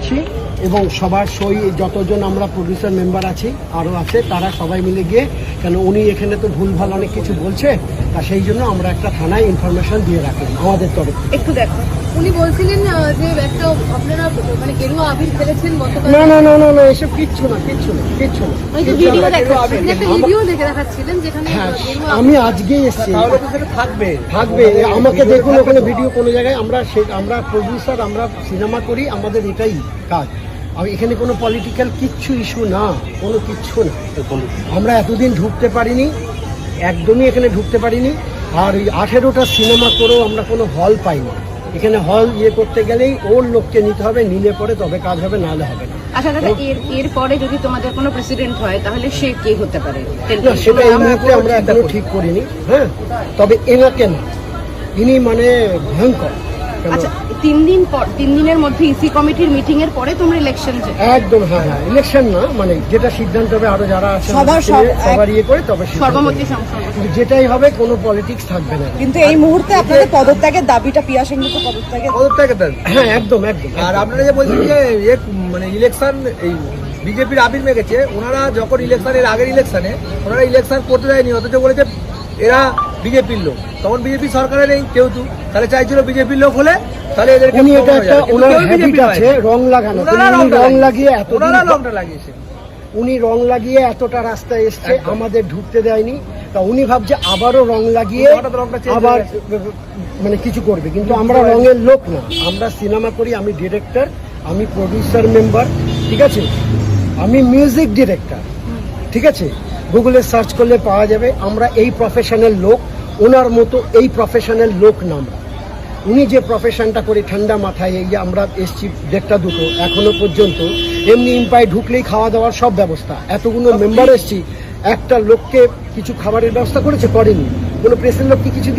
করছি এবং সবার সই যতজন আমরা প্রডিউসার মেম্বার আছি আরও আছে তারা সবাই মিলে গিয়ে, কেন উনি এখানে তো ভুলভাল অনেক কিছু বলছে, তা সেই জন্য আমরা একটা থানায় ইনফরমেশন দিয়ে রাখলাম আমাদের তরফ থেকে। একটু দেখো, উনি বলছিলেন যে একটা আপনারা মানে গেরুয়া আবির ফেলেছেন গতকাল। না না না না না, এসব কিচ্ছু না, কিচ্ছু না, কিচ্ছু না। ভিডিও দেখে দেখাচ্ছিলেন যেখানে হ্যাঁ, গেরুয়া আমি আজকেই এসেছি। থাকবে আমাকে দেখুন ওখানে ভিডিও কোনো জায়গায়। আমরা প্রডিউসার, আমরা সিনেমা করি, আমাদের এটাই কাজ। এখানে কোনো পলিটিক্যাল কিচ্ছু ইস্যু না, কোনো কিচ্ছু না। আমরা এতদিন ঢুকতে পারিনি, একদমই এখানে ঢুকতে পারিনি। আর ওই 18টা সিনেমা করেও আমরা কোনো হল পাইনি। এখানে হল করতে গেলেই ওর লোককে নিতে হবে, নিলে পরে তবে কাজ হবে, নাহলে হবে না। আচ্ছা দাদা, এর পরে যদি তোমাদের কোনো প্রেসিডেন্ট হয় তাহলে সে কে হতে পারে? না, সেটা এই মুহূর্তে আমরা এখনো ঠিক করিনি। হ্যাঁ, তবে এনাকে না, ইনি মানে ভয়ঙ্কর। আচ্ছা, 3 দিনের মধ্যে ইসি কমিটির মিটিং এর পরে তোমরা ইলেকশন? একদম, হ্যাঁ হ্যাঁ, ইলেকশন না, মানে যেটা সিদ্ধান্ত হবে আরো যারা আছে সবার করে তবে সর্বমতি সংসদ, যেটাই হবে, কোনো পলিটিক্স থাকবে না। কিন্তু এই মুহূর্তে আপনাদের পদত্যাগের দাবিটা পিয়া সিংহ তো পদত্যাগের দাবি। হ্যাঁ, একদম একদম। আর আপনারা যে বলছেন যে মানে ইলেকশন এই বিজেপির আবির মেখেছে, ওনারা যখন ইলেকশনের আগের ইলেকশনে ওনারা ইলেকশন করতে দেয়নি, অথচ বলেছে এরা বিজেপির লোক। তখন বিজেপি সরকারের নেই কেউটু, তাহলে চাইছিল বিজেপির লোক হলে তাহলে এদেরকে উনি এটা একটা ওনার হ্যাবিট আছে রং লাগানো, রং লাগিয়ে উনি রং লাগিয়ে এতটা রাস্তায় এসছে, আমাদের ঢুকতে দেয়নি। তা উনি ভাবছে আবারও রং লাগিয়ে আবার মানে কিছু করবে, কিন্তু আমরা রঙের লোক না, আমরা সিনেমা করি। আমি ডিরেক্টর, আমি প্রডিউসার মেম্বার, ঠিক আছে, আমি মিউজিক ডিরেক্টর, ঠিক আছে। গুগলে সার্চ করলে পাওয়া যাবে। আমরা এই প্রফেশনাল লোক, ওনার মতো এই প্রফেশনাল লোক না আমরা। উনি যে প্রফেশনটা করে ঠান্ডা মাথায়, এই যে আমরা এসছি 1:30 এখনো পর্যন্ত এমনি ইম্পায় ঢুকলেই খাওয়া দাওয়ার সব ব্যবস্থা, এতগুলো মেম্বার এসছি, একটা লোককে কিছু খাবারের ব্যবস্থা করেছে? করেনি। কোনো প্রেসের লোককে কিছু